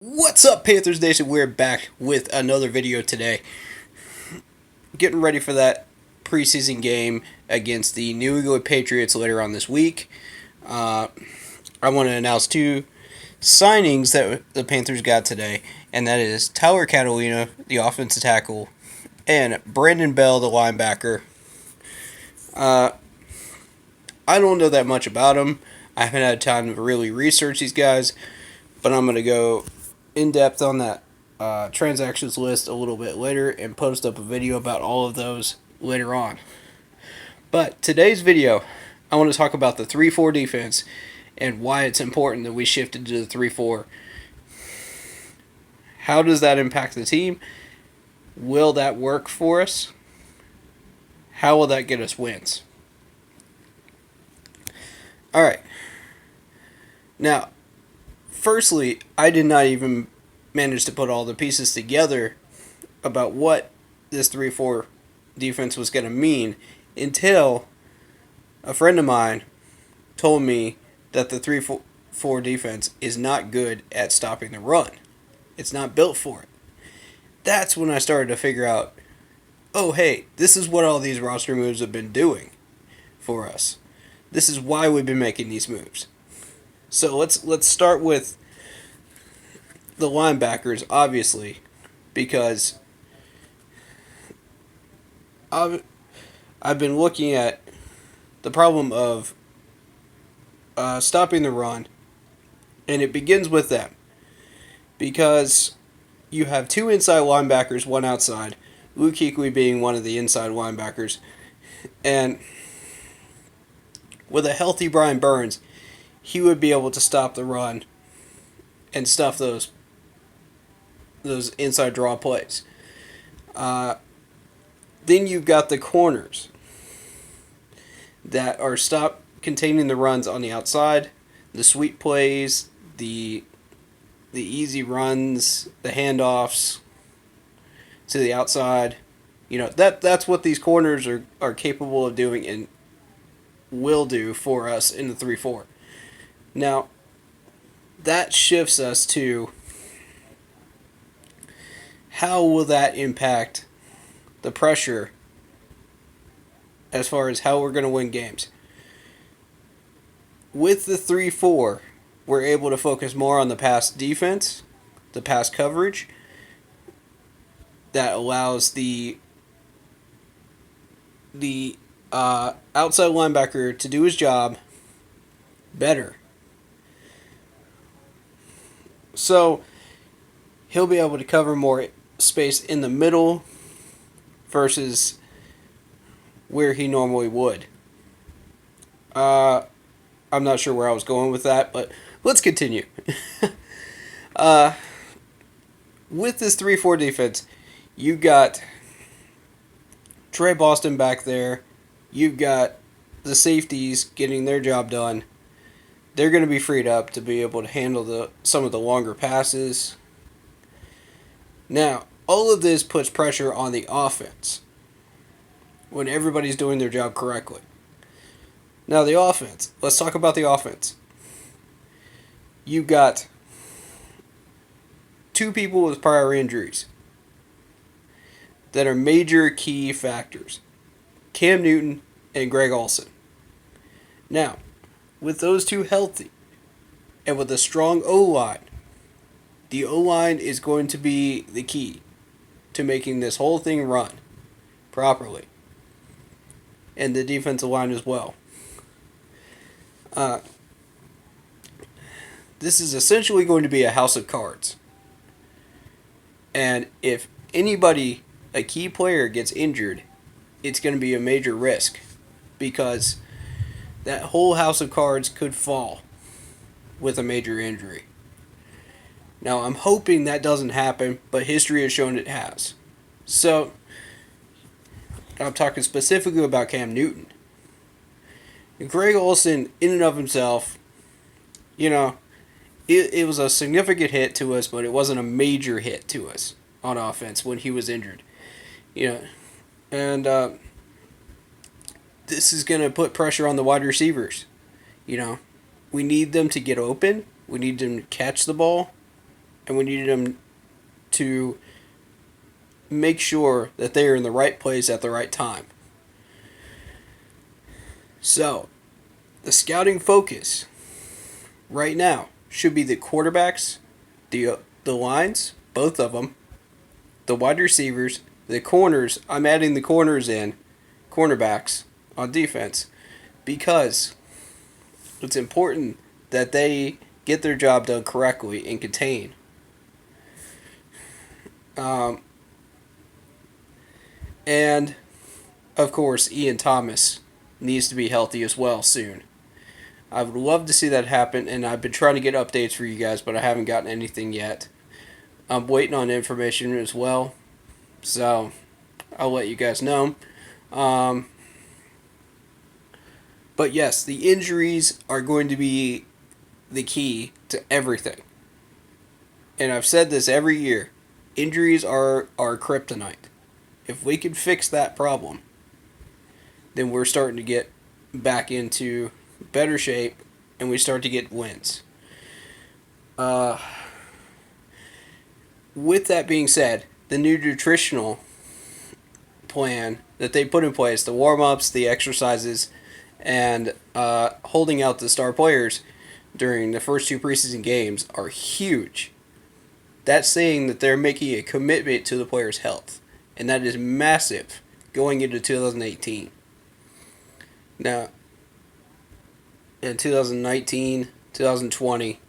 What's up, Panthers Nation? We're back with another video today. Getting ready for that preseason game against the New England Patriots later on this week. I want to announce two signings that the Panthers got today, and that is Tyler Catalina, the offensive tackle, and Brandon Bell, the linebacker. I don't know that much about them. I haven't had time to really research these guys, but I'm going to go in depth on that transactions list a little bit later and post up a video about all of those later on. But today's video, I want to talk about the 3-4 defense and why it's important that we shifted to the 3-4. How does that impact the team? Will that work for us? How will that get us wins? All right. Now, firstly, I did not even manage to put all the pieces together about what this 3-4 defense was going to mean until a friend of mine told me that the 3-4 defense is not good at stopping the run. It's not built for it. That's when I started to figure out, oh, hey, this is what all these roster moves have been doing for us. This is why we've been making these moves. So let's start with the linebackers, obviously, because I've been looking at the problem of stopping the run, and it begins with them. Because you have two inside linebackers, one outside, Luke Kuechly being one of the inside linebackers, and with a healthy Brian Burns, he would be able to stop the run and stuff those inside draw plays. Then you've got the corners that are stop containing the runs on the outside, the sweep plays, the easy runs, the handoffs to the outside. You know, that's what these corners are capable of doing and will do for us in the 3-4. Now, that shifts us to how will that impact the pressure as far as how we're going to win games. With the 3-4, we're able to focus more on the pass defense, the pass coverage, that allows the outside linebacker to do his job better. So he'll be able to cover more space in the middle versus where he normally would. I'm not sure where I was going with that, but let's continue. With this 3-4 defense, you got Trey Boston back there. You've got the safeties getting their job done. They're going to be freed up to be able to handle some of the longer passes. Now, all of this puts pressure on the offense when everybody's doing their job correctly. Now, the offense. Let's talk about the offense. You've got two people with prior injuries that are major key factors. Cam Newton and Greg Olsen. Now, with those two healthy, and with a strong O-line, the O-line is going to be the key to making this whole thing run properly. And the defensive line as well. This is essentially going to be a house of cards. And if anybody, a key player, gets injured, it's going to be a major risk. Because that whole house of cards could fall with a major injury. Now, I'm hoping that doesn't happen, but history has shown it has. So, I'm talking specifically about Cam Newton. Greg Olsen, in and of himself, you know, it was a significant hit to us, but it wasn't a major hit to us on offense when he was injured. You know, and this is going to put pressure on the wide receivers. You know, we need them to get open. We need them to catch the ball. and we need them to make sure that they are in the right place at the right time. So, the scouting focus right now should be the quarterbacks, the lines, both of them, the wide receivers, the corners. I'm adding the corners in, cornerbacks on defense, because it's important that they get their job done correctly and contain. Um, and of course, Ian Thomas needs to be healthy as well soon. I would love to see that happen, and I've been trying to get updates for you guys, but I haven't gotten anything yet. I'm waiting on information as well, so I'll let you guys know. Um, but yes, the injuries are going to be the key to everything. And I've said this every year. Injuries are our kryptonite. If we can fix that problem, then we're starting to get back into better shape and we start to get wins. With that being said, the new nutritional plan that they put in place, the warm ups, the exercises, and holding out the star players during the first two preseason games are huge. That's saying that they're making a commitment to the players' health, and that is massive going into 2018. Now, in 2019, 2020,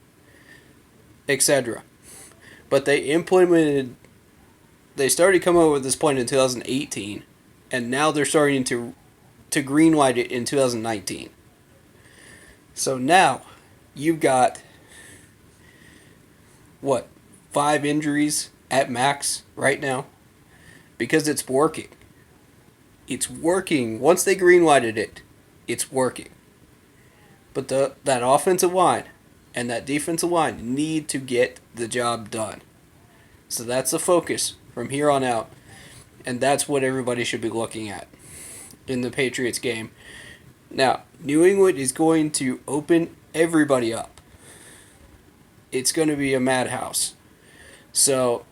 etc. But they started coming up with this plan in 2018, and now they're starting to greenlight it in 2019. So now, you've got, what, 5 injuries at max right now? Because it's working. It's working. Once they greenlighted it, it's working. But that offensive line and that defensive line need to get the job done. So that's the focus from here on out. And that's what everybody should be looking at in the Patriots game. Now, New England is going to open everybody up. It's going to be a madhouse. So,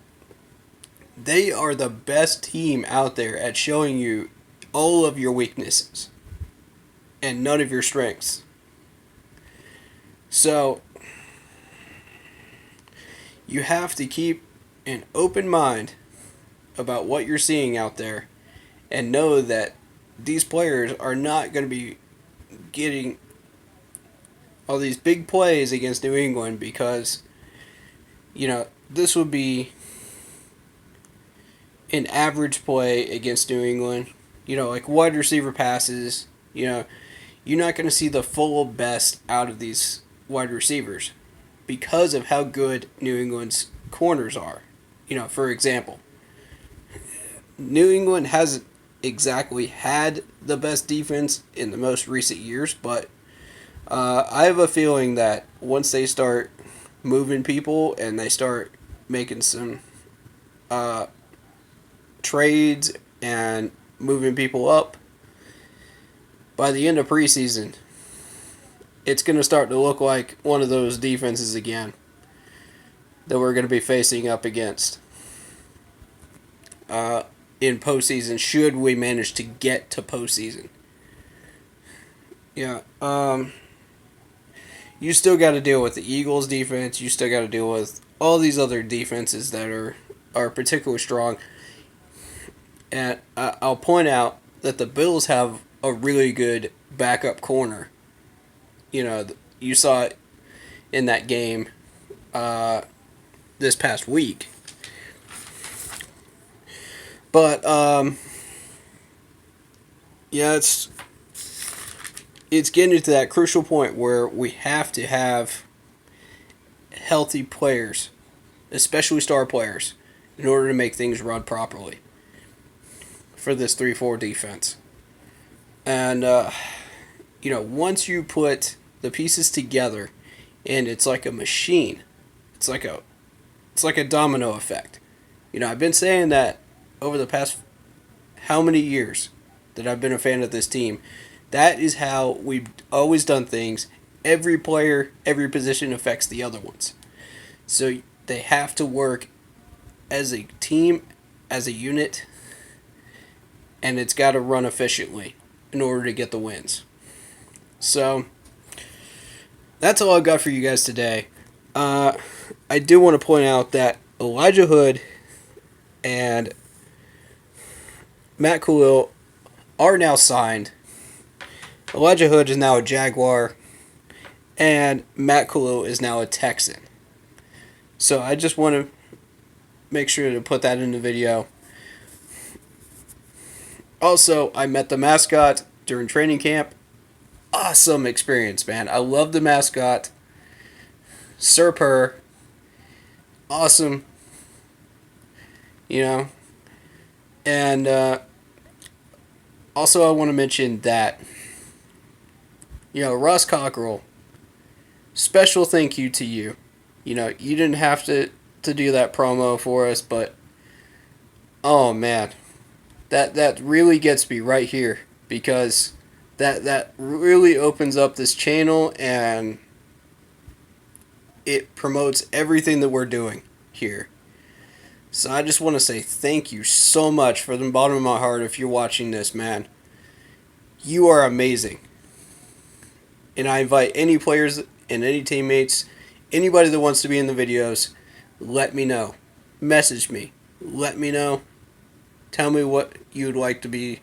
they are the best team out there at showing you all of your weaknesses and none of your strengths. So, you have to keep an open mind about what you're seeing out there and know that these players are not going to be getting all these big plays against New England because, this would be an average play against New England. Like wide receiver passes, you're not going to see the full best out of these wide receivers because of how good New England's corners are. For example, New England hasn't exactly had the best defense in the most recent years, but I have a feeling that once they start moving people and they start making some trades and moving people up, by the end of preseason, it's going to start to look like one of those defenses again that we're going to be facing up against in postseason, should we manage to get to postseason. Yeah, you still got to deal with the Eagles defense. You still got to deal with all these other defenses that are particularly strong. And I'll point out that the Bills have a really good backup corner. You saw it in that game this past week. But, it's getting to that crucial point where we have to have healthy players, especially star players, in order to make things run properly for this 3-4 defense. And, once you put the pieces together, and it's like a machine, it's like a domino effect. I've been saying that over the past how many years that I've been a fan of this team. That is how we've always done things. Every player, every position affects the other ones. So They have to work as a team, as a unit, and it's got to run efficiently in order to get the wins. So, that's all I've got for you guys today. I do want to point out that Elijah Hood and Matt Khalil are now signed. Elijah Hood is now a Jaguar, and Matt Khalil is now a Texan. So I just want to make sure to put that in the video. Also, I met the mascot during training camp. Awesome experience, man. I love the mascot. Sir Purr. Awesome. You know. And also I want to mention that, Ross Cockrell, special thank you to you. You didn't have to do that promo for us, but oh man, that really gets me right here, because that really opens up this channel and it promotes everything that we're doing here. So I just want to say thank you so much from the bottom of my heart if you're watching this, man. You are amazing. And I invite any players and any teammates, anybody that wants to be in the videos, let me know. Message me. Let me know. Tell me what you'd like to be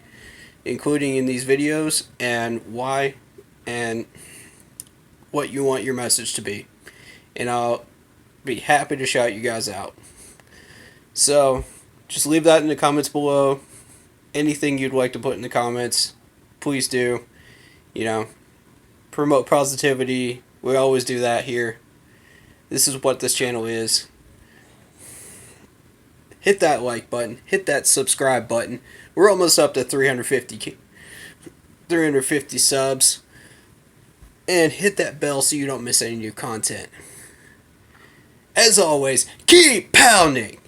including in these videos and why, and what you want your message to be. And I'll be happy to shout you guys out. So, just leave that in the comments below. Anything you'd like to put in the comments, please do. Promote positivity. We always do that here. This is what this channel is. Hit that like button. Hit that subscribe button. We're almost up to 350 subs. And hit that bell so you don't miss any new content. As always, keep pounding!